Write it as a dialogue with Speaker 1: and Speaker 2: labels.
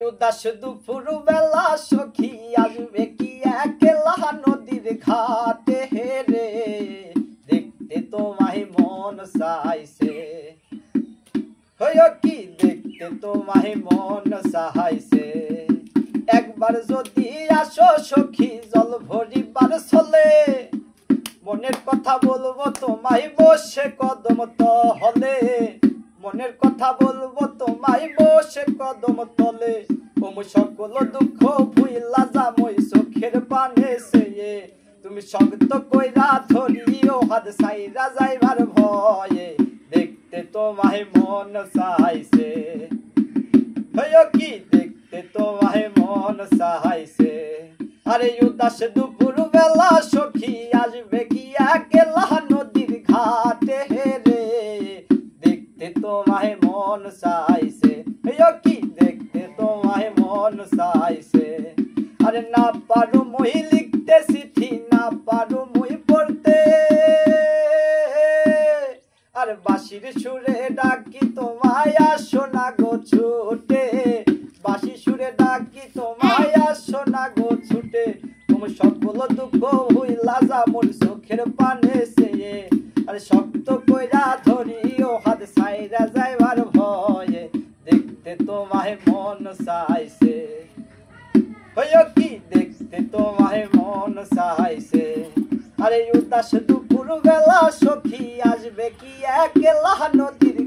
Speaker 1: উদাস দুপুর বেলা সখী আসবে কি একলা নদীর ঘাটে রে, দেখতে তোমায় মন চাইছে। কি দেখতে তোমায় মন চাইছে, একবার যদি আসো সখী জল ভরিবার চলে, মনের কথা বলবো তোমায় বসে কদম তলে, মনের কথা বলবো তোমায় বসে কদম তলে। সকল দুঃখ ভুইলা যামই চোখের পানে চেয়ে, তুমি শক্ত কইরা ধরিও হাত সাইরা যাইবার ভয়ে, দেখতে তোমায় মন চাইছে। কি দেখতে তোমায় মন চাইছে। আরে উদাস দুপুর বেলা সখী আসবে কি একলা নদীর ঘাটে রে, দেখতে তোমায় মন চাইছে। কি দেখতে তোমায় মন চাইছে। আরে না পারু মই লিখতে চিঠি, না পারু মই পড়তে, আর বাঁশির সুরে ডাকি তোমায় আসো না গো ছুটে, বাঁশি সুরে ডাকি তোমায় আসো না গো ছুটে। তুমি সকল দুঃখ হইলা যা মোর চোখের পানে চেয়ে, আরে শক্ত কইরা ধরিও হাত সাইরা যাইবার ভয়ে, দেখতে তোমায় মন চাইছে। কি দেখতে তোমায় মন চাইছে। আরে উদাস দুপুর বেলা সখী আসবে কি একলা নদীর